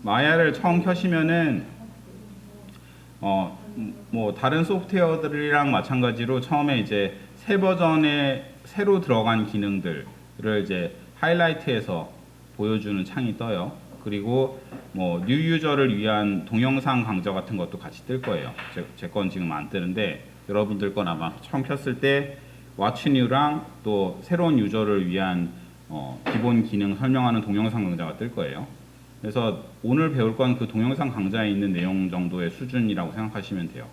마야를 처음 켜시면은 뭐 다른 소프트웨어들이랑 마찬가지로 처음에 이제 새 버전에 새로 들어간 기능들을 이제 하이라이트해서 보여주는 창이 떠요. 그리고 뭐 뉴 유저를 위한 동영상 강좌 같은 것도 같이 뜰 거예요. 제 건 지금 안 뜨는데 여러분들 건 아마 처음 켰을 때 왓츠 뉴랑 또 새로운 유저를 위한 기본 기능 설명하는 동영상 강좌가 뜰 거예요. 그래서 오늘 배울 건 그 동영상 강좌에 있는 내용 정도의 수준이라고 생각하시면 돼요.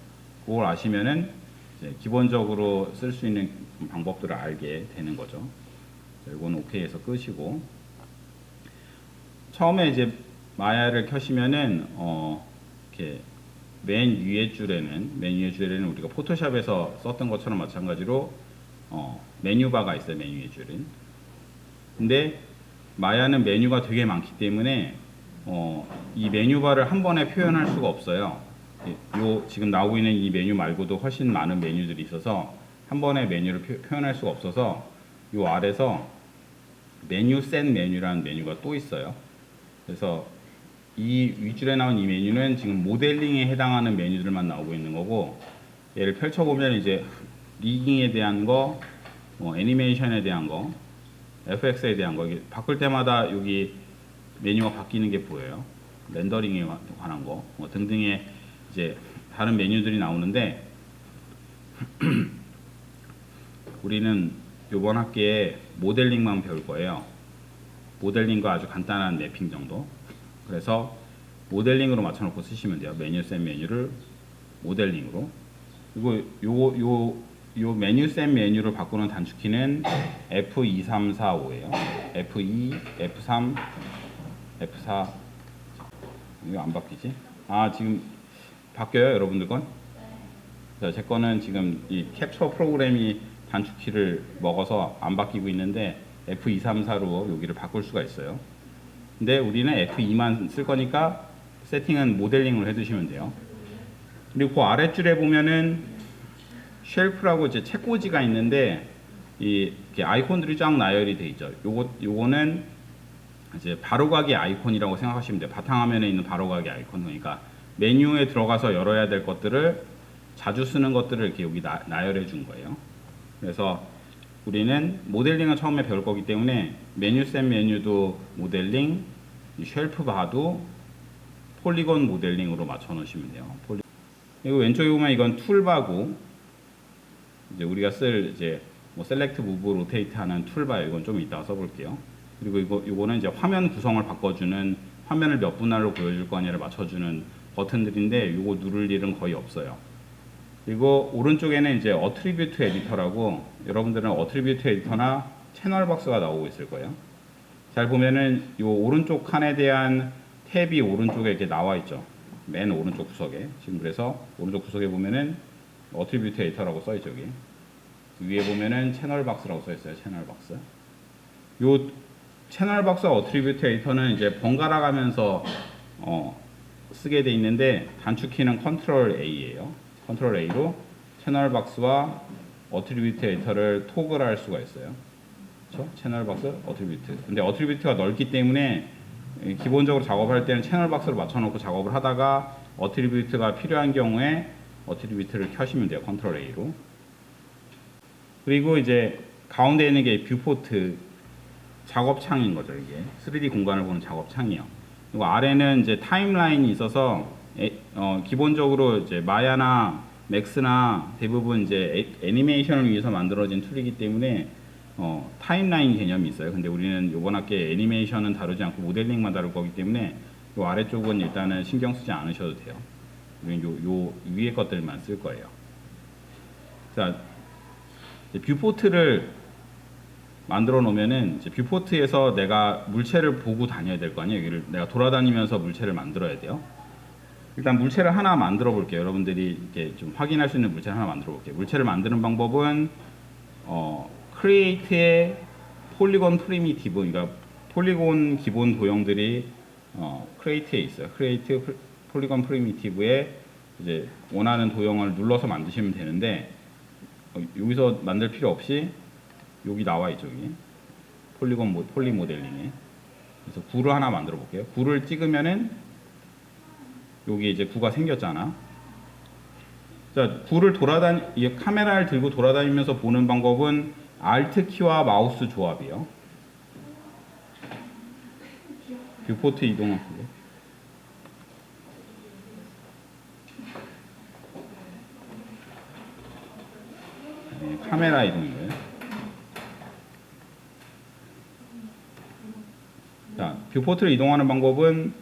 그걸 아시면은 이제 기본적으로 쓸 수 있는 방법들을 알게 되는 거죠. 이건 오케이에서 끄시고, 처음에 이제 마야를 켜시면은 이렇게 맨 위에 줄에는 우리가 포토샵에서 썼던 것처럼 마찬가지로 메뉴바가 있어요. 맨 위에 줄은. 근데 마야는 메뉴가 되게 많기 때문에 이 메뉴바를 한 번에 표현할 수가 없어요. 요 지금 나오고 있는 이 메뉴 말고도 훨씬 많은 메뉴들이 있어서 한 번에 메뉴를 표현할 수가 없어서 요 아래서 메뉴 셋 메뉴라는 메뉴가 또 있어요. 그래서 이 윗줄에 나온 이 메뉴는 지금 모델링에 해당하는 메뉴들만 나오고 있는 거고, 얘를 펼쳐보면 이제 리깅에 대한 거, 애니메이션에 대한 거, FX에 대한 거, 이게 바꿀 때마다 여기 메뉴가 바뀌는 게 보여요. 렌더링에 관한 거, 등등의 이제 다른 메뉴들이 나오는데 우리는 이번 학기에 모델링만 배울 거예요. 모델링과 아주 간단한 매핑 정도. 그래서 모델링으로 맞춰놓고 쓰시면 돼요. 메뉴 셋 메뉴를 모델링으로. 그리고 요 메뉴 셋 메뉴를 바꾸는 단축키는 F2345예요. F2, F3, F4. 이거 안 바뀌지? 아, 지금 바뀌어요, 여러분들 건? 자, 제 거는 지금 이 캡처 프로그램이 단축키를 먹어서 안 바뀌고 있는데 F234로 여기를 바꿀 수가 있어요. 근데 우리는 F2만 쓸 거니까 세팅은 모델링으로 해두시면 돼요. 그리고 그 아랫줄에 보면은 쉘프라고 이제 책꽂이가 있는데 이렇게 아이콘들이 쫙 나열이 돼 있죠. 요거는 이제 바로가기 아이콘이라고 생각하시면 돼요. 바탕화면에 있는 바로가기 아이콘. 그러니까 메뉴에 들어가서 열어야 될 것들을, 자주 쓰는 것들을 이렇게 여기 나열해 준 거예요. 그래서 우리는 모델링을 처음에 배울 거기 때문에 메뉴 셋 메뉴도 모델링, 쉘프 바도 폴리곤 모델링으로 맞춰 놓으시면 돼요. 그리고 왼쪽에 보면 이건 툴바고, 이제 우리가 쓸 이제 뭐 셀렉트, 무브, 로테이트 하는 툴바예요. 이건 좀 이따가 써볼게요. 그리고 이거는 이제 화면 구성을 바꿔주는, 화면을 몇 분할로 보여줄 거냐를 맞춰주는 버튼들인데 이거 누를 일은 거의 없어요. 그리고 오른쪽에는 이제 어트리뷰트 에디터라고, 여러분들은 어트리뷰트 에디터나 채널 박스가 나오고 있을 거예요. 잘 보면은 이 오른쪽 칸에 대한 탭이 오른쪽에 이렇게 나와 있죠. 맨 오른쪽 구석에. 지금 그래서 오른쪽 구석에 보면은 어트리뷰트 에디터라고 써 있죠. 여기 위에 보면은 채널 박스라고 써 있어요. 채널 박스. 요 채널 박스 어트리뷰트 에디터는 이제 번갈아 가면서 쓰게 돼 있는데 단축키는 컨트롤 A예요. 컨트롤 A로 채널 박스와 어트리뷰트 에디터를 토글할 수가 있어요. 그렇죠? 채널 박스, 어트리뷰트. 근데 어트리뷰트가 넓기 때문에 기본적으로 작업할 때는 채널 박스로 맞춰놓고 작업을 하다가 어트리뷰트가 필요한 경우에 어트리뷰트를 켜시면 돼요. 컨트롤 A로. 그리고 이제 가운데 있는 게 뷰포트 작업창인 거죠. 이게 3D 공간을 보는 작업창이요. 그리고 아래는 이제 타임라인이 있어서 기본적으로 이제 마야나 맥스나 대부분 이제 애니메이션을 위해서 만들어진 툴이기 때문에 타임라인 개념이 있어요. 근데 우리는 이번 학기에 애니메이션은 다루지 않고 모델링만 다룰 거기 때문에 이 아래쪽은 일단은 신경 쓰지 않으셔도 돼요. 우리는 요 위에 것들만 쓸 거예요. 자, 뷰포트를 만들어 놓으면은 이제 뷰포트에서 내가 물체를 보고 다녀야 될 거 아니에요. 여기를 내가 돌아다니면서 물체를 만들어야 돼요. 일단 물체를 하나 만들어 볼게요. 여러분들이 이렇게 좀 확인할 수 있는 물체를 하나 만들어 볼게요. 물체를 만드는 방법은 크리에이트의 폴리곤 프리미티브, 그러니까 폴리곤 기본 도형들이 크리에이트에 있어요. 크리에이트 폴리곤 프리미티브에 이제 원하는 도형을 눌러서 만드시면 되는데 여기서 만들 필요 없이 여기 나와 있죠. 여기 폴리 모델링에. 그래서 구를 하나 만들어 볼게요. 구를 찍으면은 여기 이제 구가 생겼잖아. 자, 구를 이 카메라를 들고 돌아다니면서 보는 방법은 Alt 키와 마우스 조합이요. 뷰포트 이동하고. 네, 카메라 이동이에요. 자, 뷰포트를 이동하는 방법은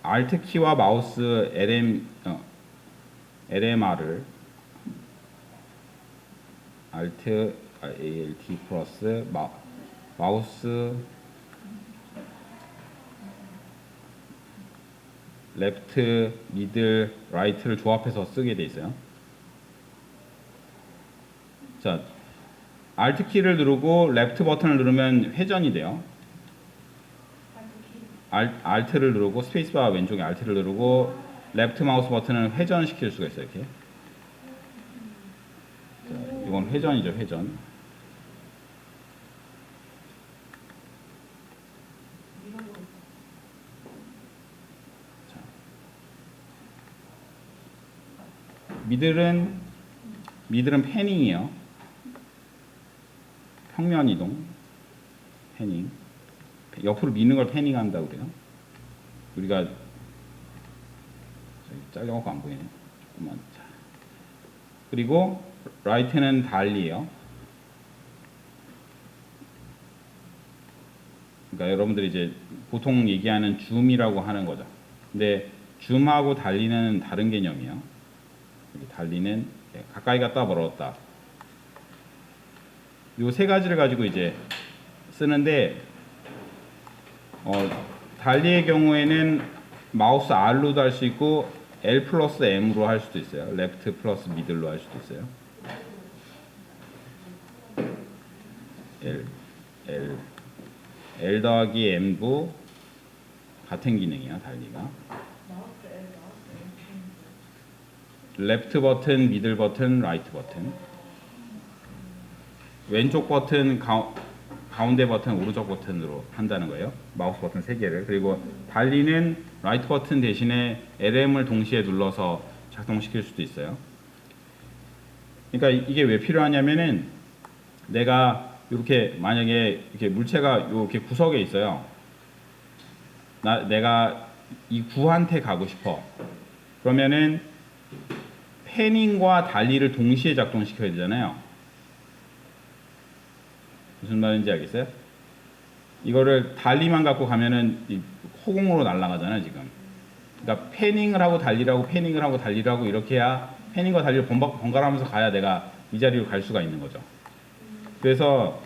Alt 키와 마우스 LMR을 Alt 플러스 마우스 레프트, 미들, 라이트를 조합해서 쓰게 돼 있어요. 자, Alt 키를 누르고 레프트 버튼을 누르면 회전이 돼요. Alt를 누르고 스페이스바 왼쪽에 Alt를 누르고 레프트 마우스 버튼을 회전시킬 수가 있어요. 이렇게. 자, 이건 회전이죠, 회전. 자, 미들은 패닝이에요. 평면 이동, 패닝. 옆으로 미는 걸 패닝한다고 그래요. 우리가 잘려갖고 안 보이네. 조금만. 자. 그리고 라이트는 달리예요. 그러니까 여러분들이 이제 보통 얘기하는 줌이라고 하는 거죠. 근데 줌하고 달리는 다른 개념이에요. 달리는 가까이 갔다 멀었다. 요 세 가지를 가지고 이제 쓰는데 달리의 경우에는 마우스 R로도 할 수 있고 L 플러스 M으로 할 수도 있어요. 레프트 플러스 미들로 할 수도 있어요. L 더하기 M도 같은 기능이야, 달리가. 레프트 버튼, 미들 버튼, 라이트 버튼. 왼쪽 버튼, 가운데 버튼, 오른쪽 버튼으로 한다는 거예요. 마우스 버튼 3개를. 그리고 달리는 라이트 버튼 대신에 LM을 동시에 눌러서 작동시킬 수도 있어요. 그러니까 이게 왜 필요하냐면은 내가 이렇게 만약에 이렇게 물체가 이렇게 구석에 있어요. 내가 이 구한테 가고 싶어. 그러면은 패닝과 달리를 동시에 작동시켜야 되잖아요. 무슨 말인지 알겠어요? 이거를 달리만 갖고 가면은 허공으로 날아가잖아요, 지금. 그러니까 패닝을 하고 달리라고 패닝을 하고 달리라고 이렇게 해야 패닝과 달리를 번갈아 하면서 가야 내가 이 자리로 갈 수가 있는 거죠. 그래서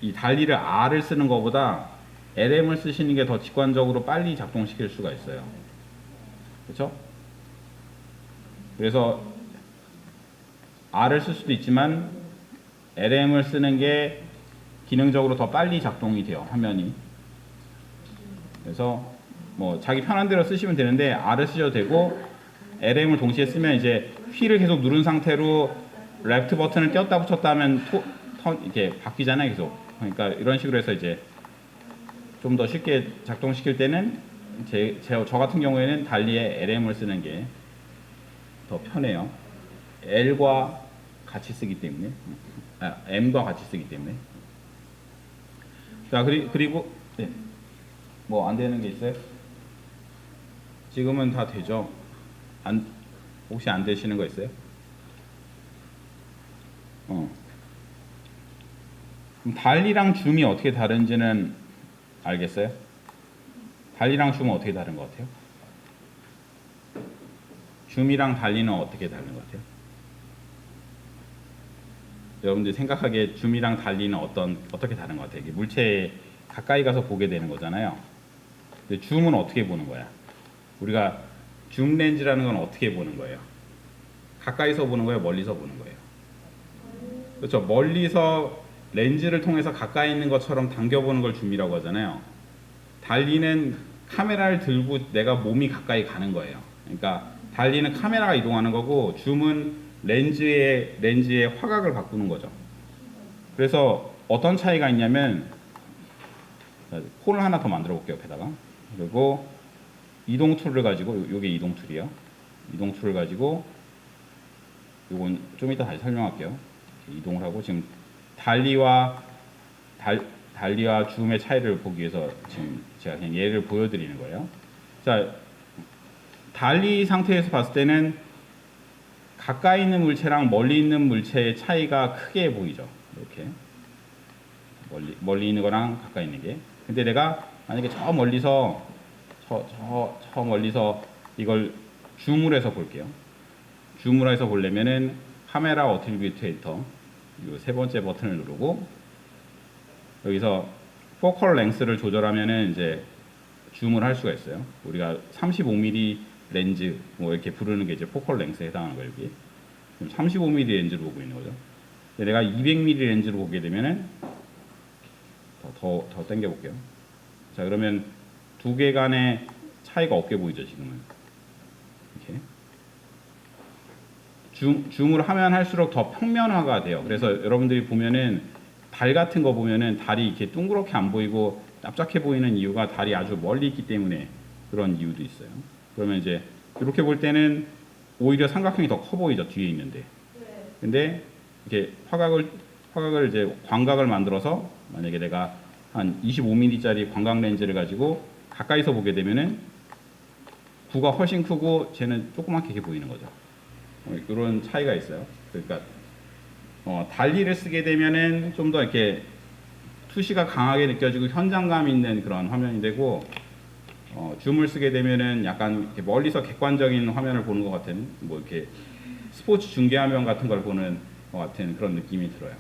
이 달리를 R을 쓰는 것보다 LM을 쓰시는 게 더 직관적으로 빨리 작동시킬 수가 있어요. 그렇죠? 그래서 R을 쓸 수도 있지만 LM을 쓰는 게 기능적으로 더 빨리 작동이 돼요, 화면이. 그래서 뭐 자기 편한 대로 쓰시면 되는데 R을 쓰셔도 되고 LM을 동시에 쓰면 이제 휠을 계속 누른 상태로 레프트 버튼을 띄었다 붙였다 하면 이렇게 바뀌잖아요, 계속. 그러니까 이런 식으로 해서 이제 좀 더 쉽게 작동시킬 때는 저 같은 경우에는 달리에 LM을 쓰는 게 더 편해요. L과 같이 쓰기 때문에. M과 같이 쓰기 때문에. 자, 그리고 네. 뭐 안 되는 게 있어요? 지금은 다 되죠? 혹시 안 되시는 거 있어요? 그럼 달리랑 줌이 어떻게 다른지는 알겠어요? 달리랑 줌은 어떻게 다른 것 같아요? 줌이랑 달리는 어떻게 다른 것 같아요? 여러분들이 생각하기에 줌이랑 달리는 어떻게 다른 것 같아요? 이게 물체에 가까이 가서 보게 되는 거잖아요. 근데 줌은 어떻게 보는 거야? 우리가 줌 렌즈라는 건 어떻게 보는 거예요? 가까이서 보는 거예요? 멀리서 보는 거예요? 그렇죠. 멀리서 렌즈를 통해서 가까이 있는 것처럼 당겨보는 걸 줌이라고 하잖아요. 달리는 카메라를 들고 내가 몸이 가까이 가는 거예요. 그러니까 달리는 카메라가 이동하는 거고 줌은 렌즈의 화각을 바꾸는 거죠. 그래서 어떤 차이가 있냐면 폰을 하나 더 만들어 볼게요, 옆에다가. 그리고 이동 툴을 가지고 요게 이동 툴이요. 이동 툴을 가지고 요건 좀 이따 다시 설명할게요. 이동을 하고 지금 달리와 줌의 차이를 보기 위해서 지금 제가 그냥 예를 보여드리는 거예요. 자, 달리 상태에서 봤을 때는 가까이 있는 물체랑 멀리 있는 물체의 차이가 크게 보이죠. 이렇게 멀리 있는 거랑 가까이 있는 게. 근데 내가 만약에 저 멀리서 이걸 줌을 해서 볼게요. 줌을 해서 보려면은 카메라 어트리뷰트 에디터 이 세 번째 버튼을 누르고 여기서 포컬 랭스를 조절하면은 이제 줌을 할 수가 있어요. 우리가 35mm 렌즈 뭐 이렇게 부르는 게 이제 포컬 랭스에 해당하는 거예요. 여기. 35mm 렌즈로 보고 있는 거죠. 내가 200mm 렌즈로 보게 되면은 더 당겨 볼게요. 자, 그러면 두 개 간의 차이가 없게 보이죠, 지금은. 이렇게. 줌을 하면 할수록 더 평면화가 돼요. 그래서 여러분들이 보면은 달 같은 거 보면은 달이 이렇게 둥그렇게 안 보이고 납작해 보이는 이유가 달이 아주 멀리 있기 때문에 그런 이유도 있어요. 그러면 이제 이렇게 볼 때는 오히려 삼각형이 더 커 보이죠, 뒤에 있는데. 근데 이렇게 화각을 이제 광각을 만들어서 만약에 내가 한 25mm짜리 광각 렌즈를 가지고 가까이서 보게 되면은 구가 훨씬 크고 쟤는 조그맣게 보이는 거죠. 이런 차이가 있어요. 그러니까 달리를 쓰게 되면은 좀 더 이렇게 투시가 강하게 느껴지고 현장감 있는 그런 화면이 되고 줌을 쓰게 되면은 약간 이렇게 멀리서 객관적인 화면을 보는 것 같은 뭐 이렇게 스포츠 중계 화면 같은 걸 보는 것 같은 그런 느낌이 들어요.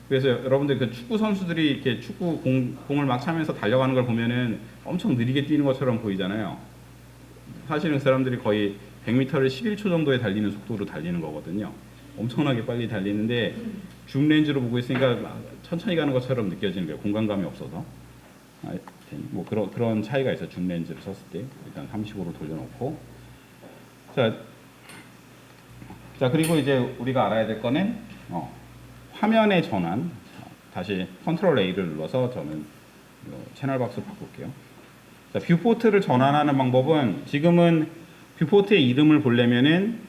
그래서 여러분들 그 축구 선수들이 이렇게 축구 공을 막 차면서 달려가는 걸 보면은 엄청 느리게 뛰는 것처럼 보이잖아요. 사실은 그 사람들이 거의 100m를 11초 정도에 달리는 속도로 달리는 거거든요. 엄청나게 빨리 달리는데 줌 렌즈로 보고 있으니까 천천히 가는 것처럼 느껴지는 거예요. 공간감이 없어서. 뭐 그런 차이가 있어요. 줌 렌즈를 썼을 때 일단 35로 돌려놓고 자 그리고 이제 우리가 알아야 될 거는 화면의 전환. 다시 컨트롤 A를 눌러서 저는 채널 박스 바꿀게요. 자, 뷰포트를 전환하는 방법은 지금은 뷰포트의 이름을 보려면은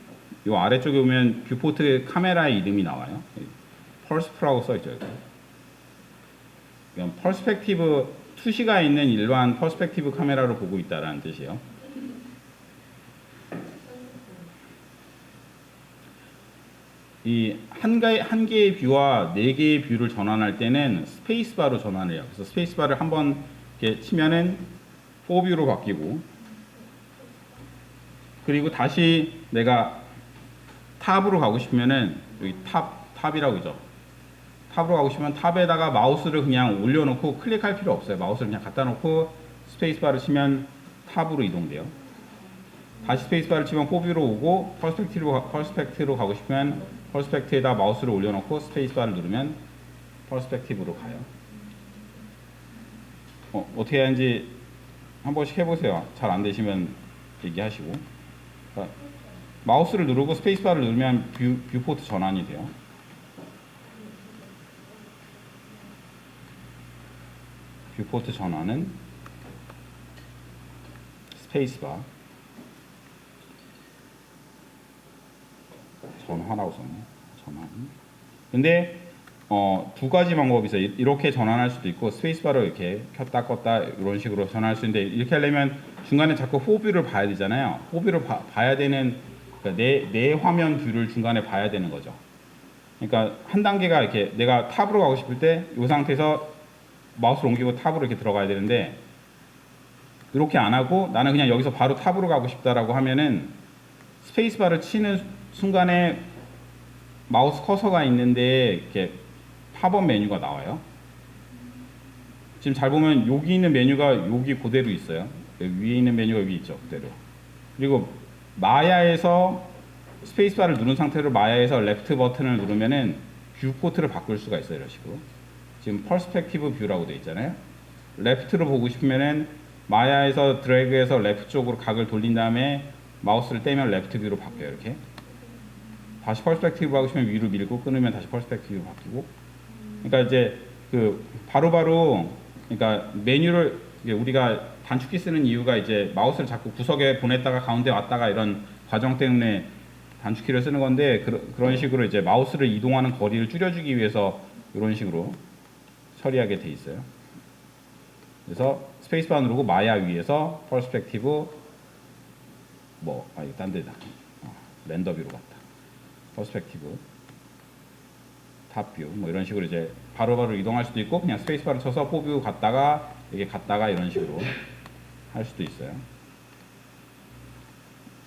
이 아래쪽에 보면 뷰포트 카메라의 이름이 나와요. 펄스프라고 써있죠. 이건 퍼스펙티브 투시가 있는 일반 퍼스펙티브 카메라로 보고 있다라는 뜻이에요. 이 한 개의 뷰와 네 개의 뷰를 전환할 때는 스페이스바로 전환해요. 그래서 스페이스바를 한번 이렇게 치면은 4뷰로 바뀌고 그리고 다시 내가 탑으로 가고 싶으면은 여기 탑이라고 있죠. 탑으로 가고 싶으면 탑에다가 마우스를 그냥 올려놓고 클릭할 필요 없어요. 마우스를 그냥 갖다 놓고 스페이스바를 치면 탑으로 이동돼요. 다시 스페이스바를 치면 4뷰로 오고 퍼스펙티브로 가고 싶으면 퍼스펙트에다 마우스를 올려놓고 스페이스바를 누르면 퍼스펙티브로 가요. 어떻게 하는지 한 번씩 해보세요. 잘 안 되시면 얘기하시고. 그러니까 마우스를 누르고 스페이스바를 누르면 뷰포트 전환이 돼요. 뷰포트 전환은 스페이스바 전환하고 썼네. 전환. 근데 두 가지 방법이 있어요. 이렇게 전환할 수도 있고 스페이스바로 이렇게 켰다 껐다 이런 식으로 전환할 수 있는데 이렇게 하려면 중간에 자꾸 4뷰를 봐야 되잖아요. 4뷰를 봐야 되는 그러니까 내 화면 뷰를 중간에 봐야 되는 거죠. 그러니까 한 단계가 이렇게 내가 탑으로 가고 싶을 때 이 상태에서 마우스를 옮기고 탑으로 이렇게 들어가야 되는데 이렇게 안 하고 나는 그냥 여기서 바로 탑으로 가고 싶다라고 하면은 스페이스바를 치는 순간에 마우스 커서가 있는데 이렇게 팝업 메뉴가 나와요. 지금 잘 보면 여기 있는 메뉴가 여기 그대로 있어요. 위에 있는 메뉴가 여기 있죠, 그대로. 그리고 마야에서 스페이스바를 누른 상태로 마야에서 레프트 버튼을 누르면은 뷰포트를 바꿀 수가 있어요, 이런 식으로. 지금 퍼스펙티브 뷰라고 되어 있잖아요. 레프트로 보고 싶으면은 마야에서 드래그해서 레프트 쪽으로 각을 돌린 다음에 마우스를 떼면 레프트 뷰로 바뀌어요, 이렇게. 다시 퍼스펙티브 하고 싶으면 위로 밀고 끊으면 다시 퍼스펙티브 바뀌고. 그러니까 이제 그 바로바로 그러니까 메뉴를 우리가 단축키 쓰는 이유가 이제 마우스를 자꾸 구석에 보냈다가 가운데 왔다가 이런 과정 때문에 단축키를 쓰는 건데 그런 식으로 이제 마우스를 이동하는 거리를 줄여주기 위해서 이런 식으로 처리하게 돼 있어요. 그래서 스페이스바 누르고 마야 위에서 퍼스펙티브 이거 딴 데다. 렌더 뷰로 갔다. 퍼스펙티브 탑뷰 이런 식으로 이제 바로바로 이동할 수도 있고 그냥 스페이스바를 쳐서 포뷰 갔다가 이렇게 갔다가 이런 식으로 할 수도 있어요.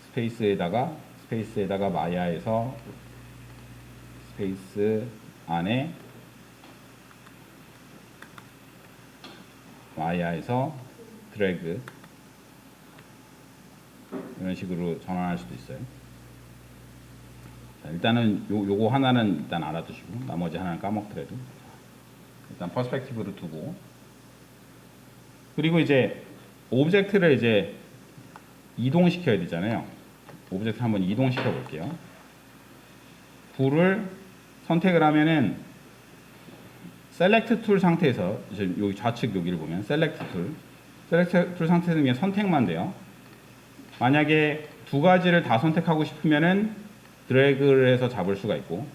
스페이스에다가 마야에서 스페이스 안에 마야에서 드래그 이런 식으로 전환할 수도 있어요. 자, 일단은 요거 하나는 일단 알아두시고 나머지 하나는 까먹더라도 일단 퍼스펙티브를 두고 그리고 이제 오브젝트를 이제 이동시켜야 되잖아요. 오브젝트 한번 이동시켜 볼게요. 뷰를 선택을 하면은 셀렉트 툴 상태에서 이제 여기 좌측 여기를 보면 셀렉트 툴 상태에서 그냥 선택만 돼요. 만약에 두 가지를 다 선택하고 싶으면은 드래그를 해서 잡을 수가 있고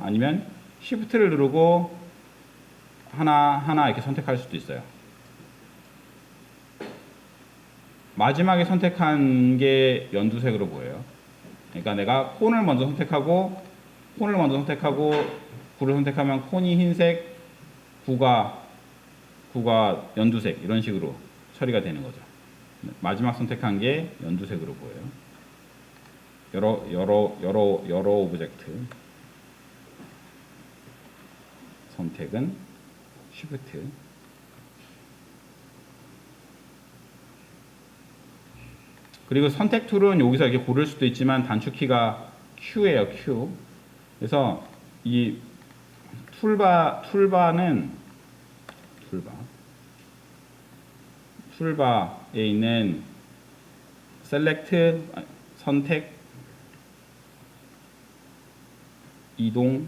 아니면 쉬프트를 누르고 하나 이렇게 선택할 수도 있어요. 마지막에 선택한 게 연두색으로 보여요. 그러니까 내가 콘을 먼저 선택하고 구를 선택하면 콘이 흰색, 구가 연두색 이런 식으로 처리가 되는 거죠. 마지막 선택한 게 연두색으로 보여요. 여러 오브젝트 선택은 쉬프트 그리고 선택 툴은 여기서 이렇게 고를 수도 있지만 단축키가 Q예요. Q. 그래서 이 툴바에 있는 셀렉트 선택 이동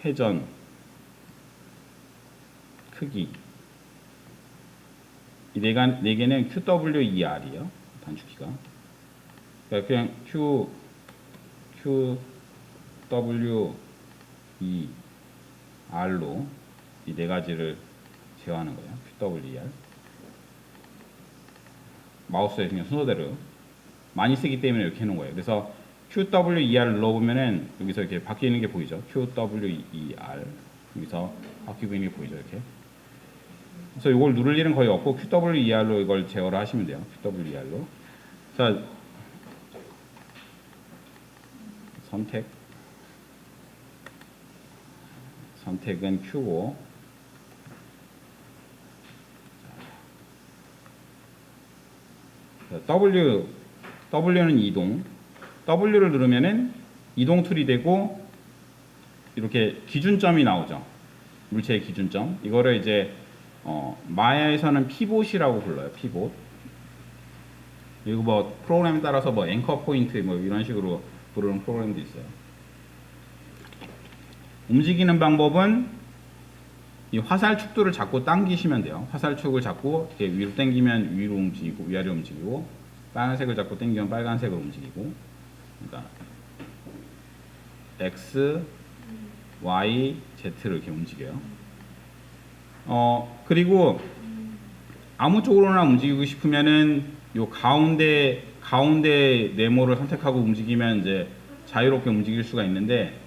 회전 크기 이 네 개는 QWER이에요. 단축키가. 그러니까 그냥 QWER로 이 네 가지를 제어하는 거예요. QWER. 마우스에 그냥 순서대로 많이 쓰기 때문에 이렇게 해놓은 거예요. 그래서 QWER을 눌러보면은 여기서 이렇게 바뀌는 게 보이죠. QWER 여기서 바뀌고 있는 게 보이죠. 이렇게. 그래서 이걸 누를 일은 거의 없고 QWER로 이걸 제어를 하시면 돼요. QWER로. 자, 선택은 Q고 W는 이동. W를 누르면은 이동 툴이 되고 이렇게 기준점이 나오죠. 물체의 기준점. 이거를 이제 마야에서는 피봇이라고 불러요. 피봇. 그리고 프로그램에 따라서 앵커 포인트 이런 식으로 부르는 프로그램도 있어요. 움직이는 방법은 이 화살축도를 잡고 당기시면 돼요. 화살축을 잡고 이렇게 위로 당기면 위로 움직이고 위아래로 움직이고 빨간색을 잡고 당기면 빨간색으로 움직이고 그러니까 X, Y, Z를 이렇게 움직여요. 그리고 아무 쪽으로나 움직이고 싶으면은 요 가운데 네모를 선택하고 움직이면 이제 자유롭게 움직일 수가 있는데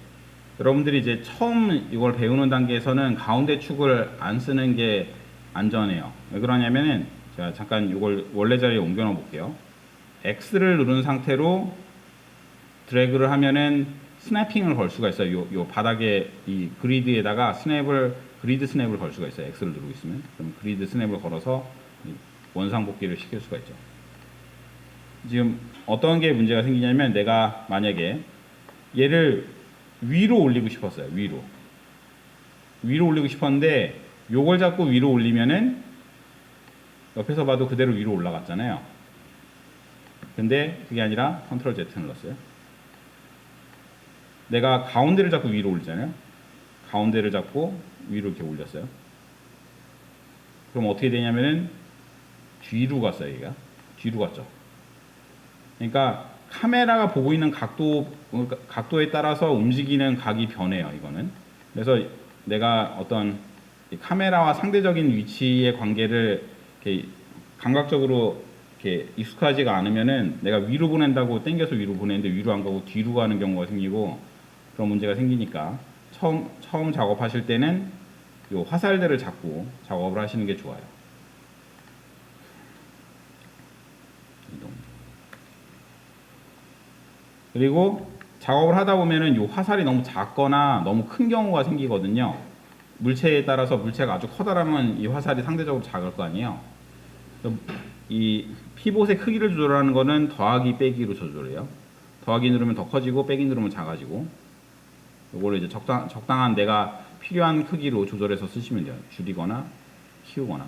여러분들이 이제 처음 이걸 배우는 단계에서는 가운데 축을 안 쓰는 게 안전해요. 왜 그러냐면은 제가 잠깐 이걸 원래 자리에 옮겨 놓어 볼게요. X를 누른 상태로 드래그를 하면은 스냅핑을 걸 수가 있어요. 요 바닥에 이 그리드에다가 그리드 스냅을 걸 수가 있어요. X를 누르고 있으면. 그럼 그리드 스냅을 걸어서 원상복귀를 시킬 수가 있죠. 지금 어떤 게 문제가 생기냐면 내가 만약에 얘를 위로 올리고 싶었어요. 위로 올리고 싶었는데 요걸 잡고 위로 올리면은 옆에서 봐도 그대로 위로 올라갔잖아요. 근데 그게 아니라 컨트롤 Z 눌렀어요. 내가 가운데를 잡고 위로 올리잖아요. 가운데를 잡고 위로 이렇게 올렸어요. 그럼 어떻게 되냐면은 뒤로 갔어요. 얘가 뒤로 갔죠. 그러니까 카메라가 보고 있는 각도에 따라서 움직이는 각이 변해요. 이거는. 그래서 내가 어떤 카메라와 상대적인 위치의 관계를 이렇게 감각적으로 이렇게 익숙하지가 않으면은 내가 위로 보낸다고 당겨서 위로 보내는데 위로 안 가고 뒤로 가는 경우가 생기고 그런 문제가 생기니까 처음 작업하실 때는 요 화살들을 잡고 작업을 하시는 게 좋아요. 이동. 그리고 작업을 하다 보면은 요 화살이 너무 작거나 너무 큰 경우가 생기거든요. 물체에 따라서 물체가 아주 커다라면 이 화살이 상대적으로 작을 거 아니에요. 이 피봇의 크기를 조절하는 거는 더하기 빼기로 조절해요. 더하기 누르면 더 커지고 빼기 누르면 작아지고. 요거를 이제 적당한 내가 필요한 크기로 조절해서 쓰시면 돼요. 줄이거나 키우거나.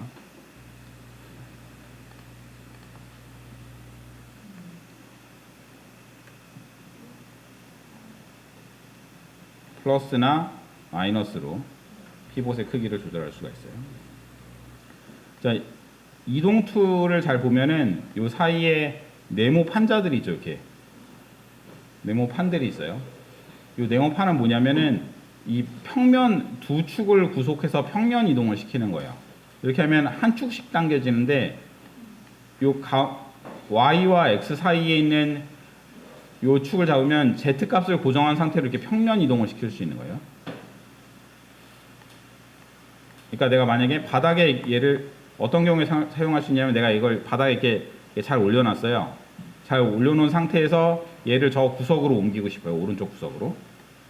플러스나 마이너스로 피봇의 크기를 조절할 수가 있어요. 자, 이동 툴을 잘 보면은 요 사이에 네모 판자들이 있죠. 이렇게 네모 판들이 있어요. 요 네모 판은 뭐냐면은 이 평면 두 축을 구속해서 평면 이동을 시키는 거예요. 이렇게 하면 한 축씩 당겨지는데 Y와 X 사이에 있는 요 축을 잡으면 Z 값을 고정한 상태로 이렇게 평면 이동을 시킬 수 있는 거예요. 그러니까 내가 만약에 바닥에 얘를 어떤 경우에 사용할 수 있냐면 내가 이걸 바닥에 이렇게 잘 올려놨어요. 잘 올려놓은 상태에서 얘를 저 구석으로 옮기고 싶어요. 오른쪽 구석으로.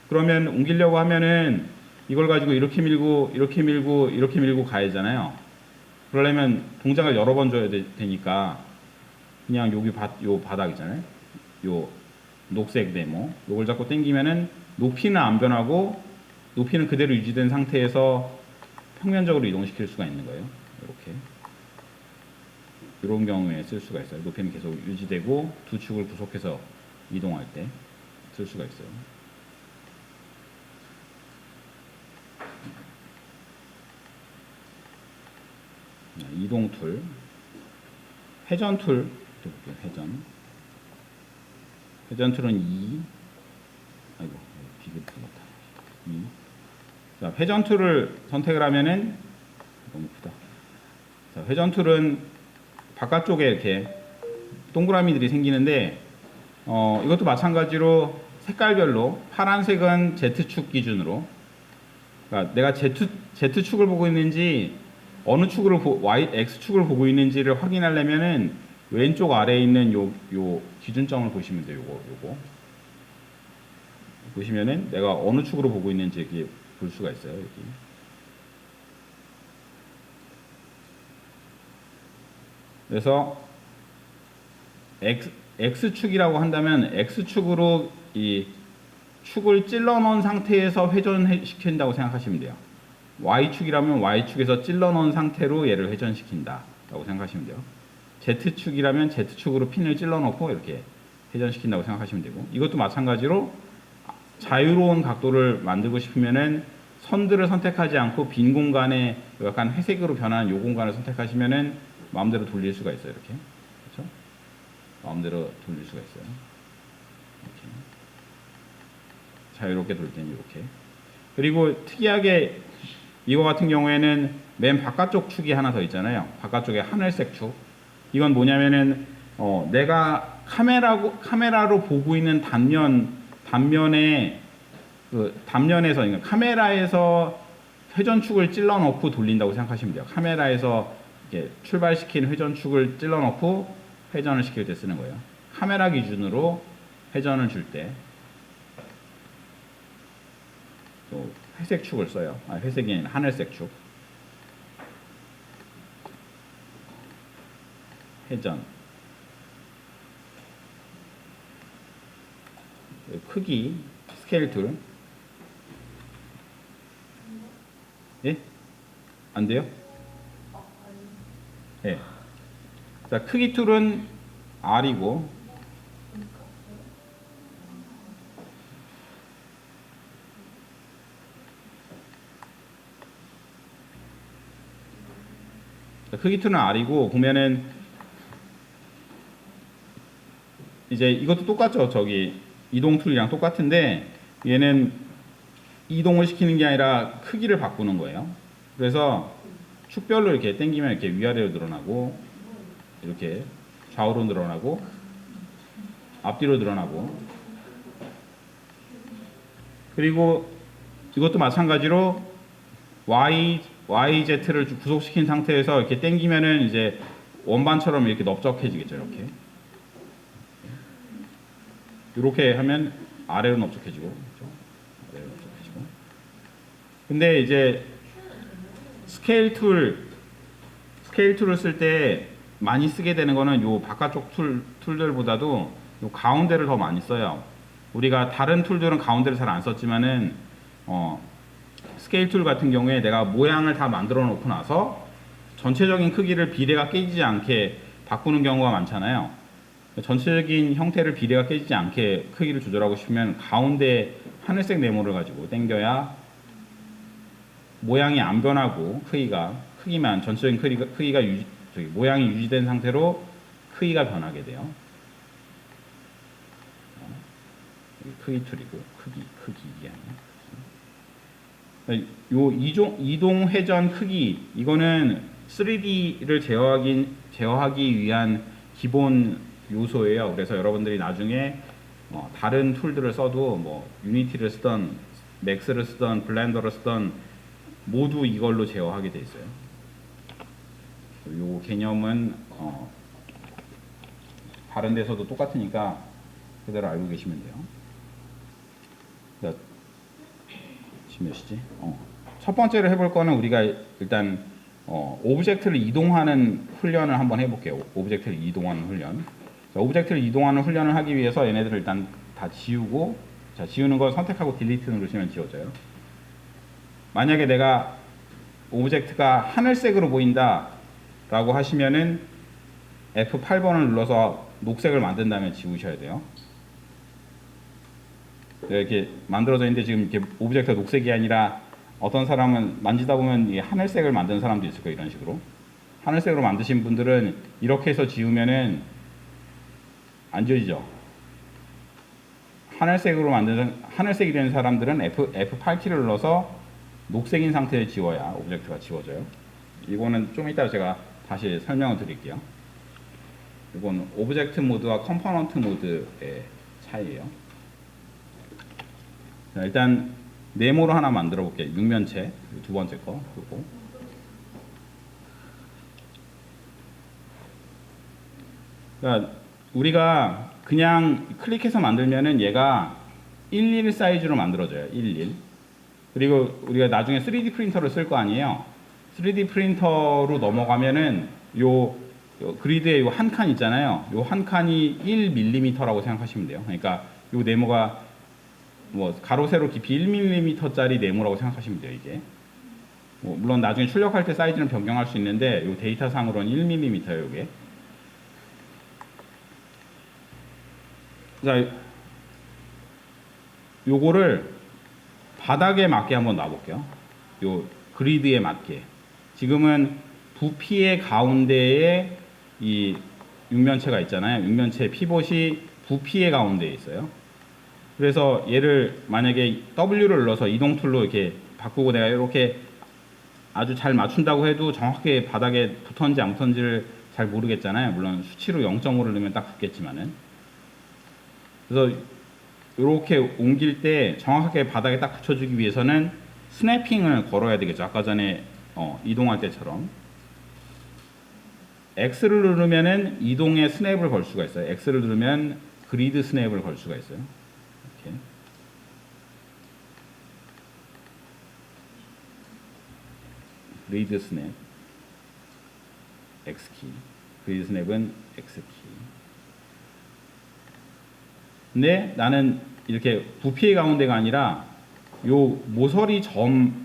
그러면 옮기려고 하면은 이걸 가지고 이렇게 밀고 이렇게 밀고 이렇게 밀고 가야 되잖아요. 그러려면 동작을 여러 번 줘야 되니까 그냥 요 바닥 있잖아요. 요 녹색 네모 요걸 잡고 당기면은 높이는 안 변하고 높이는 그대로 유지된 상태에서 평면적으로 이동시킬 수가 있는 거예요. 이렇게 이런 경우에 쓸 수가 있어요. 높이는 계속 유지되고 두 축을 구속해서 이동할 때 쓸 수가 있어요. 이동 툴, 회전 툴 또 볼게요. 회전 툴은 2. 아이고 비교 틀렸다. 2. 자, 회전 툴을 선택을 하면은 너무 크다. 자, 회전 툴은 바깥쪽에 이렇게 동그라미들이 생기는데 이것도 마찬가지로 색깔별로 파란색은 Z축 기준으로 그러니까 내가 Z축을 보고 있는지 어느 축을 X축을 보고 있는지를 확인하려면은 왼쪽 아래에 있는 요 기준점을 보시면 돼요. 요거 보시면은 내가 어느 축으로 보고 있는지 이렇게 볼 수가 있어요. 여기. 그래서 X축이라고 한다면 X축으로 이 축을 찔러 놓은 상태에서 회전시킨다고 생각하시면 돼요. Y축이라면 Y축에서 찔러 놓은 상태로 얘를 회전시킨다 라고 생각하시면 돼요. Z축이라면 Z축으로 핀을 찔러 놓고 이렇게 회전시킨다고 생각하시면 되고 이것도 마찬가지로 자유로운 각도를 만들고 싶으면은 선들을 선택하지 않고 빈 공간에 약간 회색으로 변하는 요 공간을 선택하시면은 마음대로 돌릴 수가 있어요. 이렇게. 그렇죠? 마음대로 돌릴 수가 있어요. 이렇게. 자유롭게 돌 때는 이렇게. 그리고 특이하게 이거 같은 경우에는 맨 바깥쪽 축이 하나 더 있잖아요. 바깥쪽에 하늘색 축. 이건 뭐냐면은 내가 카메라로 보고 있는 단면에 단면에서 그러니까 카메라에서 회전축을 찔러 넣고 돌린다고 생각하시면 돼요. 카메라에서 이렇게 출발시킨 회전축을 찔러 넣고 회전을 시킬 때 쓰는 거예요. 카메라 기준으로 회전을 줄 때 또 회색 축을 써요. 회색이 아니라 하늘색 축. 회전. 크기, 스케일 툴. 예? 안 돼요? 예. 자, 크기 툴은 R이고, 크기 툴은 R이고 보면은 이제 이것도 똑같죠. 저기 이동 툴이랑 똑같은데 얘는 이동을 시키는 게 아니라 크기를 바꾸는 거예요. 그래서 축별로 이렇게 당기면 이렇게 위아래로 늘어나고 이렇게 좌우로 늘어나고 앞뒤로 늘어나고 그리고 이것도 마찬가지로 YZ를 구속시킨 상태에서 이렇게 당기면은 이제 원반처럼 이렇게 넓적해지겠죠. 이렇게 하면 아래로 넓적해지고 그렇죠? 아래로 넓적해지고 근데 이제 스케일 툴을 쓸 때 많이 쓰게 되는 거는 요 바깥쪽 툴들보다도 요 가운데를 더 많이 써요. 우리가 다른 툴들은 가운데를 잘 안 썼지만은 스케일 툴 같은 경우에 내가 모양을 다 만들어 놓고 나서 전체적인 크기를 비례가 깨지지 않게 바꾸는 경우가 많잖아요. 전체적인 형태를 비례가 깨지지 않게 크기를 조절하고 싶으면 가운데 하늘색 네모를 가지고 당겨야 모양이 안 변하고 크기만 전체적인 크기가 모양이 유지된 상태로 크기가 변하게 돼요. 크기 툴이고 크기 이게 아니야. 요 이동 회전 크기 이거는 3D를 제어하기 위한 기본 요소예요. 그래서 여러분들이 나중에 다른 툴들을 써도 뭐 유니티를 쓰던 맥스를 쓰던 블렌더를 쓰던 모두 이걸로 제어하게 돼 있어요. 요 개념은 다른 데서도 똑같으니까 그대로 알고 계시면 돼요. 지금 몇 시지? 첫 번째로 해볼 거는 우리가 일단 오브젝트를 이동하는 훈련을 한번 해볼게요. 오브젝트를 이동하는 훈련. 자, 오브젝트를 이동하는 훈련을 하기 위해서 얘네들을 일단 다 지우고, 자, 지우는 걸 선택하고 딜리트 누르시면 지워져요. 만약에 내가 오브젝트가 하늘색으로 보인다 라고 하시면은 F8번을 눌러서 녹색을 만든 다음에 지우셔야 돼요. 이렇게 만들어져 있는데 지금 이렇게 오브젝트가 녹색이 아니라 어떤 사람은 만지다 보면 이 하늘색을 만드는 사람도 있을 거예요. 이런 식으로 하늘색으로 만드신 분들은 이렇게 해서 지우면은 안 지워지죠. 하늘색이 된 사람들은 F8키를 눌러서 녹색인 상태에 지워야 오브젝트가 지워져요. 이거는 좀 이따 제가 다시 설명을 드릴게요. 이건 오브젝트 모드와 컴포넌트 모드의 차이예요. 자, 일단 네모로 하나 만들어 볼게요. 육면체 두 번째 거 그리고 그러니까 우리가 그냥 클릭해서 만들면은 얘가 11 사이즈로 만들어져요. 11. 그리고 우리가 나중에 3D 프린터를 쓸 거 아니에요. 3D 프린터로 넘어가면은 요 그리드에 요 한 칸 있잖아요. 요 한 칸이 1mm라고 생각하시면 돼요. 그러니까 요 네모가 뭐 가로 세로 깊이 1mm짜리 네모라고 생각하시면 돼요. 이게 뭐 물론 나중에 출력할 때 사이즈는 변경할 수 있는데 요 데이터 상으로는 1mm예요. 이게. 자, 요거를 바닥에 맞게 한번 놔볼게요. 요 그리드에 맞게. 지금은 부피의 가운데에 이 육면체가 있잖아요. 육면체 피봇이 부피의 가운데에 있어요. 그래서 얘를 만약에 W를 눌러서 이동 툴로 이렇게 바꾸고 내가 이렇게 아주 잘 맞춘다고 해도 정확하게 바닥에 붙었는지 안 붙었는지를 잘 모르겠잖아요. 물론 수치로 0.5를 넣으면 딱 붙겠지만은. 그래서 이렇게 옮길 때 정확하게 바닥에 딱 붙여주기 위해서는 스냅핑을 걸어야 되겠죠. 아까 전에 이동할 때처럼. X를 누르면은 이동의 스냅을 걸 수가 있어요. X를 누르면 그리드 스냅을 걸 수가 있어요. 이렇게. 그리드 스냅 X키. 그리드 스냅은 X키. 근데 나는 이렇게 부피의 가운데가 아니라 요 모서리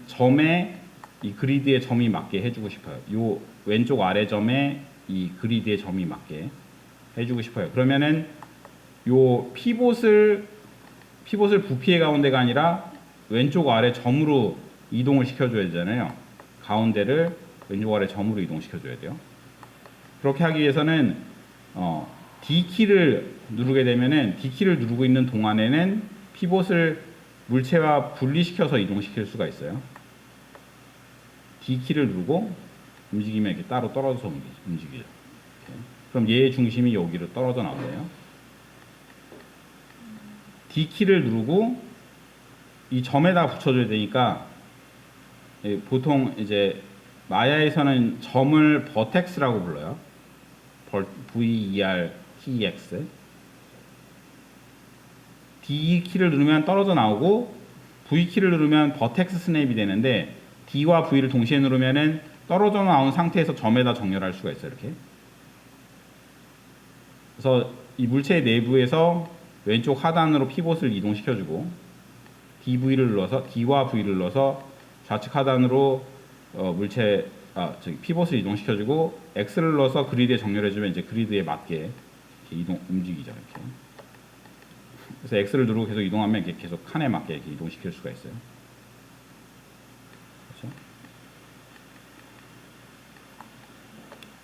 점에 이 그리드의 점이 맞게 해주고 싶어요. 요 왼쪽 아래 점에 이 그리드의 점이 맞게 해주고 싶어요. 그러면은 요 피봇을 부피의 가운데가 아니라 왼쪽 아래 점으로 이동을 시켜줘야 되잖아요. 가운데를 왼쪽 아래 점으로 이동시켜줘야 돼요. 그렇게 하기 위해서는 D키를 누르게 되면은 D키를 누르고 있는 동안에는 피봇을 물체와 분리시켜서 이동시킬 수가 있어요. D키를 누르고 움직이면 이렇게 따로 떨어져서 움직이죠. 이렇게. 그럼 얘의 중심이 여기로 떨어져 나오네요. D키를 누르고 이 점에다 붙여줘야 되니까 보통 이제 마야에서는 점을 버텍스라고 불러요. V-E-R-T-E-X. D키를 누르면 떨어져 나오고 V키를 누르면 버텍스 스냅이 되는데 D와 V를 동시에 누르면은 떨어져 나온 상태에서 점에다 정렬할 수가 있어요. 이렇게. 그래서 이 물체의 내부에서 왼쪽 하단으로 피봇을 이동시켜주고 DV를 눌러서 D와 V를 눌러서 좌측 하단으로 피봇을 이동시켜주고 X를 눌러서 그리드에 정렬해주면 이제 그리드에 맞게 이렇게 움직이죠. 이렇게. 그래서 X를 누르고 계속 이동하면 이렇게 계속 칸에 맞게 이렇게 이동시킬 수가 있어요. 그렇죠?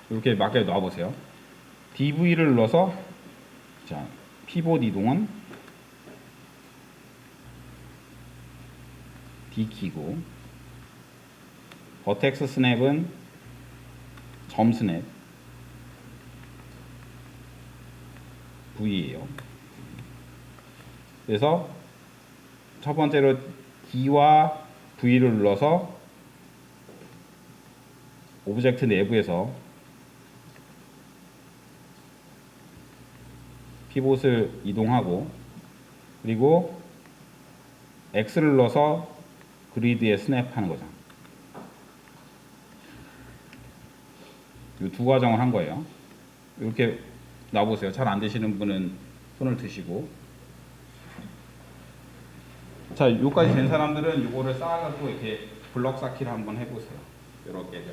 이렇게 맞게 놔보세요. DV를 눌러서 자 피봇 이동은 D키고 버텍스 스냅은 점 스냅 V예요. 그래서 첫 번째로 D와 V를 눌러서 오브젝트 내부에서 피봇을 이동하고 그리고 X를 눌러서 그리드에 스냅하는 거죠. 이 두 과정을 한 거예요. 이렇게 놔보세요. 잘 안 되시는 분은 손을 드시고. 자, 여기까지 된 사람들은 이거를 쌓아가지고 이렇게 블럭 쌓기를 한번 해보세요. 이렇게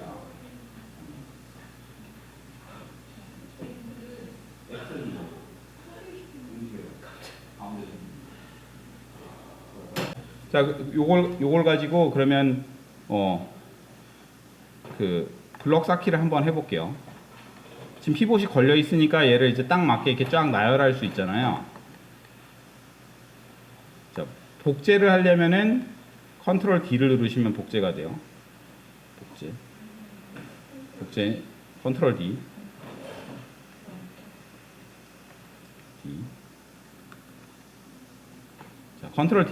자, 요걸 가지고 그러면 그 블럭 쌓기를 한번 해볼게요. 지금 피봇이 걸려 있으니까 얘를 이제 딱 맞게 이렇게 쫙 나열할 수 있잖아요. 자, 복제를 하려면은 컨트롤 D를 누르시면 복제가 돼요. 복제 컨트롤 D. 자, 컨트롤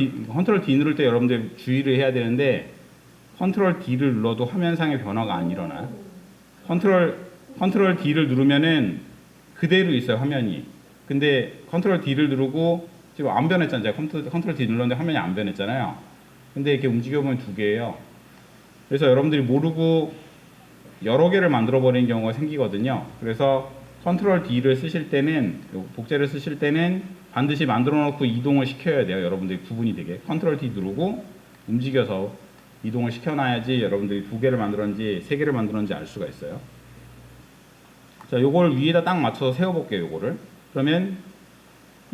D 누를 때 여러분들 주의를 해야 되는데 컨트롤 D를 눌러도 화면상의 변화가 안 일어나요. 컨트롤 D를 누르면은 그대로 있어요, 화면이. 근데 컨트롤 D를 누르고 지금 안 변했잖아요. 컨트롤 D 눌렀는데 화면이 안 변했잖아요. 근데 이렇게 움직여보면 두 개예요. 그래서 여러분들이 모르고 여러 개를 만들어 버리는 경우가 생기거든요. 그래서 컨트롤 D를 쓰실 때는, 복제를 쓰실 때는 반드시 만들어 놓고 이동을 시켜야 돼요. 여러분들이 구분이 되게. 컨트롤 D 누르고 움직여서 이동을 시켜놔야지 여러분들이 두 개를 만들었는지 세 개를 만들었는지 알 수가 있어요. 자, 요걸 위에다 딱 맞춰서 세워볼게요. 요거를. 그러면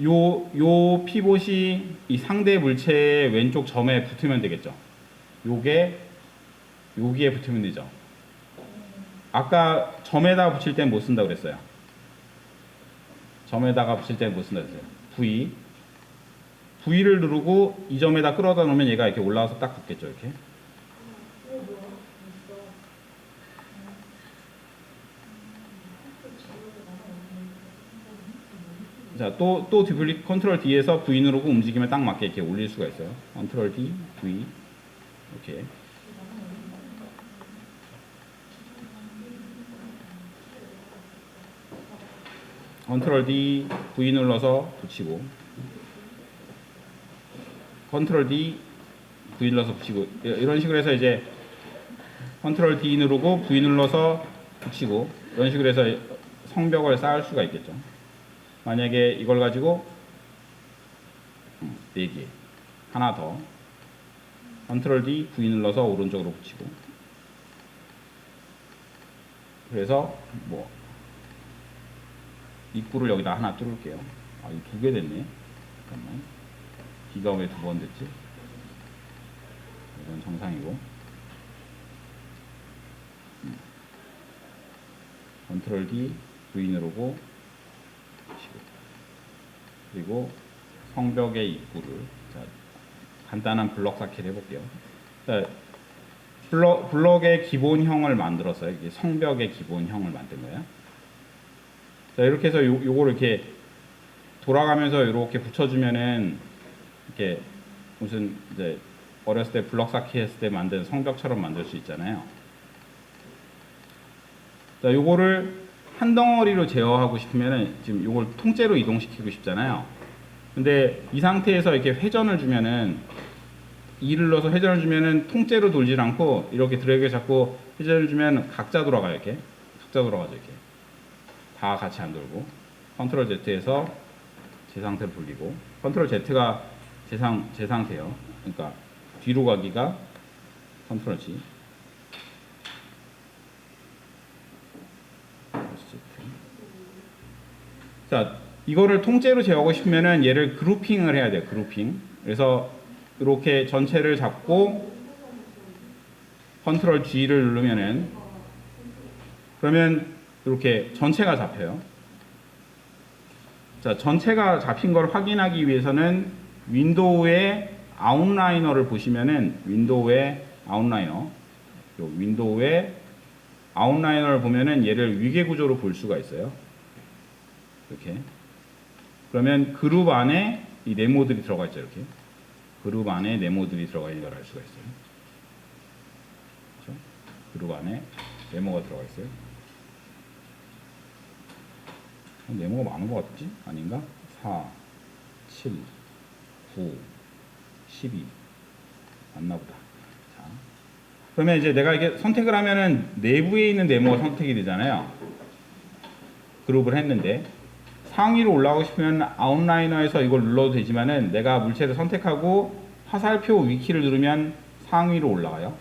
요 피봇이 이 상대 물체의 왼쪽 점에 붙으면 되겠죠. 여기에 붙으면 되죠. 아까 점에다가 붙일 땐 못 쓴다고 그랬어요. 점에다가 붙일 땐 못 쓴다고 그랬어요. V를 누르고 이 점에다 끌어다 놓으면 얘가 이렇게 올라와서 딱 붙겠죠. 이렇게. 자, 또 컨트롤 D에서 V 누르고 움직이면 딱 맞게 이렇게 올릴 수가 있어요. 컨트롤 D, V. 이렇게. 컨트롤 D, V 눌러서 붙이고. 컨트롤 D, V 눌러서 붙이고. 이런 식으로 해서 이제 컨트롤 D 누르고 V 눌러서 붙이고. 이런 식으로 해서 성벽을 쌓을 수가 있겠죠. 만약에 이걸 가지고 4개 하나 더 컨트롤 D V 눌러서 오른쪽으로 붙이고 그래서 뭐 입구를 여기다 하나 뚫을게요. 아, 이거 2개 됐네. 잠깐만. D가 왜 2번 됐지? 이건 정상이고 컨트롤 D, V 누르고 그리고 성벽의 입구를 자, 간단한 블럭 쌓기를 해볼게요. 자, 블럭의 기본형을 만들었어요. 이게 성벽의 기본형을 만든 거예요. 자, 이렇게 해서 요거를 이렇게 돌아가면서 이렇게 붙여주면은 이렇게 무슨 이제 어렸을 때 블럭 쌓기 했을 때 만든 성벽처럼 만들 수 있잖아요. 자, 요거를 한 덩어리로 제어하고 싶으면은 지금 요걸 통째로 이동시키고 싶잖아요. 근데 이 상태에서 이렇게 회전을 주면은 E를 넣어서 회전을 주면은 통째로 돌질 않고 이렇게 드래그 잡고 회전을 주면 각자 돌아가요. 이렇게 각자 돌아가죠. 이렇게 다 같이 안 돌고 컨트롤 Z에서 제 상태로 돌리고 컨트롤 Z가 제 상태예요. 그러니까 뒤로 가기가 컨트롤 G. 자, 이거를 통째로 제어하고 싶으면은 얘를 그룹핑을 해야 돼요. 그룹핑. 그래서 이렇게 전체를 잡고 컨트롤 G를 누르면은 그러면 이렇게 전체가 잡혀요. 자, 전체가 잡힌 걸 확인하기 위해서는 윈도우의 아웃라이너를 보시면은 윈도우의 아웃라이너를 보면은 얘를 위계 구조로 볼 수가 있어요. 이렇게. 그러면 그룹 안에 이 네모들이 들어가 있죠. 이렇게. 그룹 안에 네모들이 들어가 있는 걸 알 수가 있어요. 그렇죠? 그룹 안에 네모가 들어가 있어요. 네모가 많은 것 같지? 아닌가? 4, 7, 9, 12 맞나 보다. 자, 그러면 이제 내가 이게 선택을 하면은 내부에 있는 네모가 선택이 되잖아요. 그룹을 했는데 상위로 올라가고 싶으면 아웃라이너에서 이걸 눌러도 되지만은 내가 물체를 선택하고 화살표 위키를 누르면 상위로 올라가요.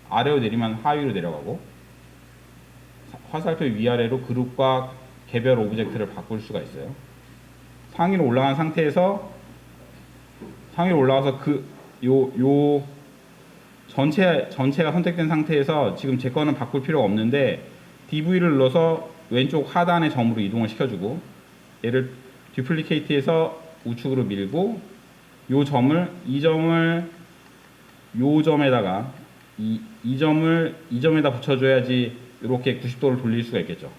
아래로 내리면 하위로 내려가고 화살표 위아래로 그룹과 개별 오브젝트를 바꿀 수가 있어요. 상위로 올라간 상태에서 상위로 올라가서 요 전체가 선택된 상태에서 지금 제 거는 바꿀 필요가 없는데 DV를 눌러서 왼쪽 하단의 점으로 이동을 시켜주고 얘를 듀플리케이트해서 우측으로 밀고 이 점을 요 점에다가 이 점에다 붙여줘야지 이렇게 90도를 돌릴 수가 있겠죠.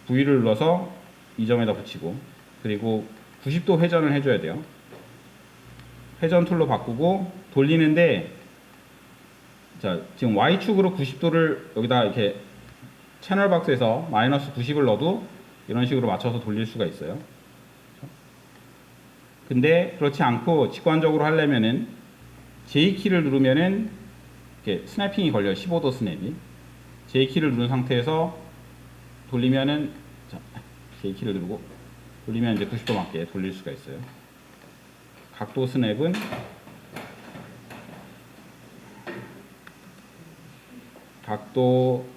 V를 눌러서 이 점에다 붙이고 그리고 90도 회전을 해줘야 돼요. 회전 툴로 바꾸고 돌리는데 자, 지금 Y축으로 90도를 여기다 이렇게 채널 박스에서 마이너스 90을 넣어도 이런 식으로 맞춰서 돌릴 수가 있어요. 근데 그렇지 않고 직관적으로 하려면은 J키를 누르면은 이렇게 스냅핑이 걸려요. 15도 스냅이. J키를 누른 상태에서 돌리면은 자, J키를 누르고 돌리면 이제 90도 맞게 돌릴 수가 있어요. 각도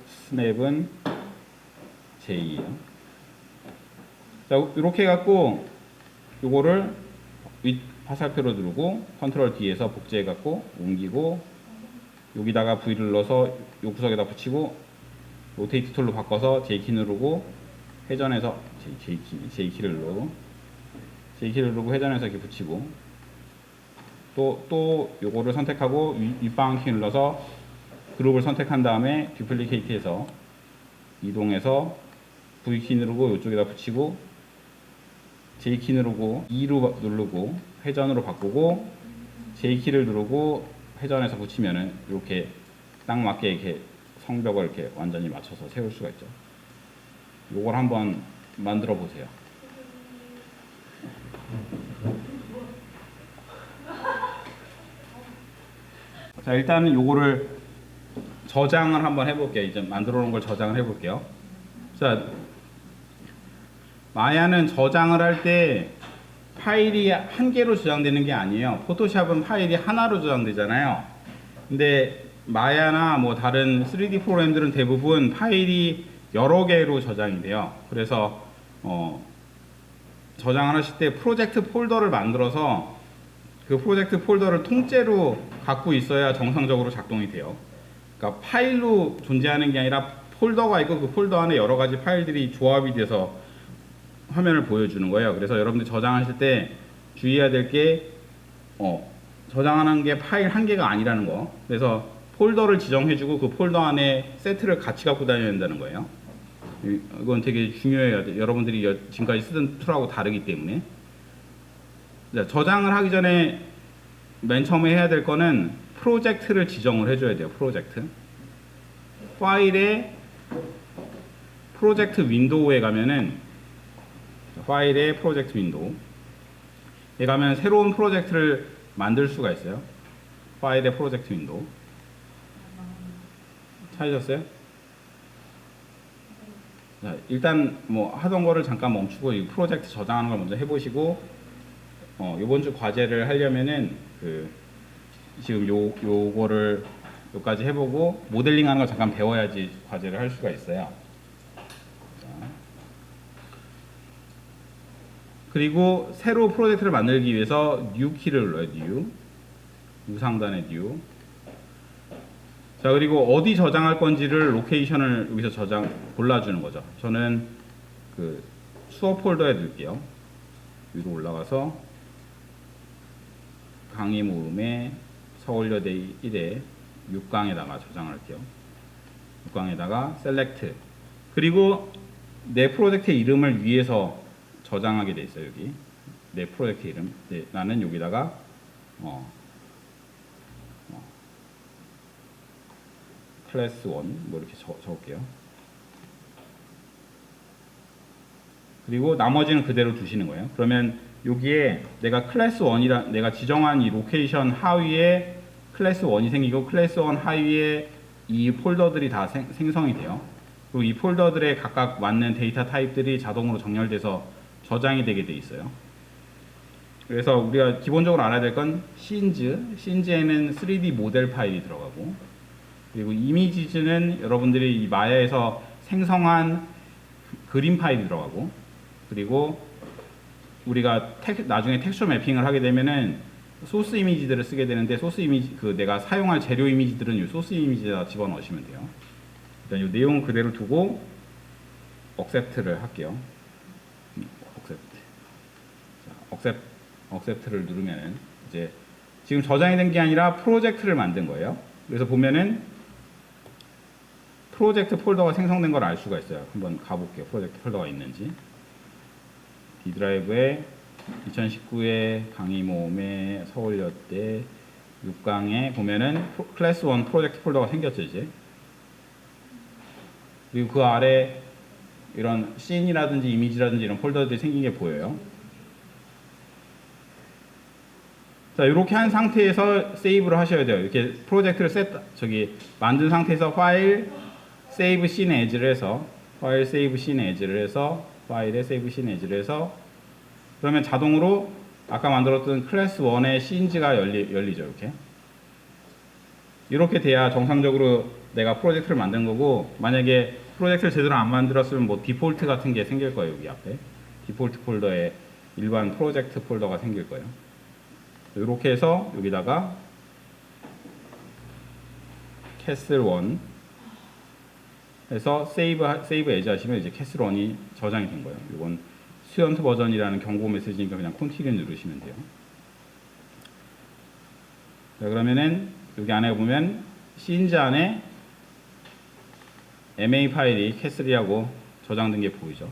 스냅은 J예요. 자, 이렇게 해갖고 요거를 윗 화살표로 누르고 컨트롤 D에서 복제해갖고 옮기고 여기다가 V를 눌러서 요 구석에다 붙이고 로테이트 툴로 바꿔서 J키 누르고 회전해서 J키를 누르고 회전해서 이렇게 붙이고 또 요거를 선택하고 윗방향키 눌러서 그룹을 선택한 다음에 듀플리케이트해서 이동해서 V키 누르고 이쪽에다 붙이고 J키 누르고 E로 누르고 회전으로 바꾸고 J키를 누르고 회전해서 붙이면은 이렇게 딱 맞게 이렇게 성벽을 이렇게 완전히 맞춰서 세울 수가 있죠. 요걸 한번 만들어 보세요. 자, 일단은 요거를 저장을 한번 해볼게요. 이제 만들어 놓은 걸 저장을 해볼게요. 자, 마야는 저장을 할 때 파일이 한 개로 저장되는 게 아니에요. 포토샵은 파일이 하나로 저장되잖아요. 근데 마야나 뭐 다른 3D 프로그램들은 대부분 파일이 여러 개로 저장이 돼요. 그래서 저장을 하실 때 프로젝트 폴더를 만들어서 그 프로젝트 폴더를 통째로 갖고 있어야 정상적으로 작동이 돼요. 그러니까 파일로 존재하는 게 아니라 폴더가 있고 그 폴더 안에 여러 가지 파일들이 조합이 돼서 화면을 보여주는 거예요. 그래서 여러분들 저장하실 때 주의해야 될 게 저장하는 게 파일 한 개가 아니라는 거. 그래서 폴더를 지정해주고 그 폴더 안에 세트를 같이 갖고 다녀야 된다는 거예요. 이건 되게 중요해요. 여러분들이 지금까지 쓰던 툴하고 다르기 때문에. 저장을 하기 전에 맨 처음에 해야 될 거는 프로젝트를 지정을 해줘야 돼요. 프로젝트. 파일에 프로젝트 윈도우에 가면은 파일에 프로젝트 윈도우에 가면 새로운 프로젝트를 만들 수가 있어요. 파일에 프로젝트 윈도우. 찾으셨어요? 자, 일단 뭐 하던 거를 잠깐 멈추고 이 프로젝트 저장하는 걸 먼저 해보시고 이번 주 과제를 하려면은 지금 요거를 여기까지 해보고 모델링 하는 걸 잠깐 배워야지 과제를 할 수가 있어요. 자. 그리고 새로 프로젝트를 만들기 위해서 new 키를 눌러요. new 상단에 new. 자, 그리고 어디 저장할 건지를 로케이션을 여기서 골라주는 거죠. 저는 그 수업 폴더에 넣을게요. 위로 올라가서 강의 모음에 서울여대 1에 6강에다가 저장할게요. 6강에다가 셀렉트. 그리고 내 프로젝트의 이름을 위에서 저장하게 돼 있어요. 여기 내 프로젝트 이름. 나는 여기다가 클래스 1 뭐 이렇게 적을게요. 그리고 나머지는 그대로 두시는 거예요. 그러면 여기에 내가 클래스 1이라 내가 지정한 이 로케이션 하위에 클래스 1이 생기고 클래스 1 하위에 이 폴더들이 다 생성이 돼요. 그리고 이 폴더들에 각각 맞는 데이터 타입들이 자동으로 정렬돼서 저장이 되게 돼 있어요. 그래서 우리가 기본적으로 알아야 될 건 씬즈에는 3D 모델 파일이 들어가고, 그리고 이미지즈는 여러분들이 이 마야에서 생성한 그림 파일이 들어가고, 그리고 우리가 나중에 텍스처 매핑을 하게 되면은 소스 이미지들을 쓰게 되는데, 소스 이미지 내가 사용할 재료 이미지들은 이 소스 이미지에다 집어넣으시면 돼요. 일단 이 내용은 그대로 두고 accept를 할게요. accept를 누르면은 이제 지금 저장이 된 게 아니라 프로젝트를 만든 거예요. 그래서 보면은 프로젝트 폴더가 생성된 걸 알 수가 있어요. 한번 가볼게요. 프로젝트 폴더가 있는지. D 드라이브에 2019에 강의 모음에 서울여대 6강에 보면은 클래스 1 프로젝트 폴더가 생겼죠, 이제. 그리고 그 아래 이런 씬이라든지 이미지라든지 이런 폴더들이 생긴 게 보여요. 자, 이렇게 한 상태에서 세이브를 하셔야 돼요. 이렇게 프로젝트를 만든 상태에서 파일 세이브 씬 에즈를 해서 파일에 세이브 씬 에즈를 해서 그러면 자동으로 아까 만들었던 클래스 1의 씬즈가 열리죠. 이렇게 돼야 정상적으로 내가 프로젝트를 만든 거고, 만약에 프로젝트를 제대로 안 만들었으면 뭐 디폴트 같은 게 생길 거예요. 여기 앞에 디폴트 폴더에 일반 프로젝트 폴더가 생길 거예요. 이렇게 해서 여기다가 캐슬 1 해서 세이브 에즈 하시면 이제 캐슬 1이 저장이 된 거예요. 이건 스튜던트 버전이라는 경고 메시지니까 그냥 컨티뉴 누르시면 돼요. 자, 그러면은 여기 안에 보면 씬즈 안에 MA 파일이 캐슬이라고 저장된 게 보이죠.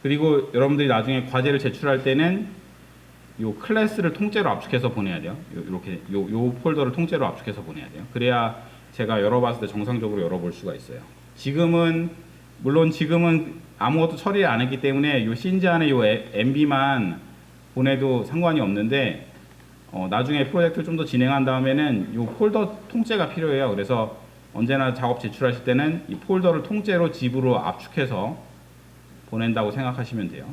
그리고 여러분들이 나중에 과제를 제출할 때는 이 클래스를 통째로 압축해서 보내야 돼요. 이렇게 요 폴더를 통째로 압축해서 보내야 돼요. 그래야 제가 열어봤을 때 정상적으로 열어볼 수가 있어요. 물론 지금은 아무것도 처리 안 했기 때문에 이 씬즈 안에 이 MB만 보내도 상관이 없는데, 나중에 프로젝트를 좀 더 진행한 다음에는 이 폴더 통째가 필요해요. 그래서 언제나 작업 제출하실 때는 이 폴더를 통째로 집으로 압축해서 보낸다고 생각하시면 돼요.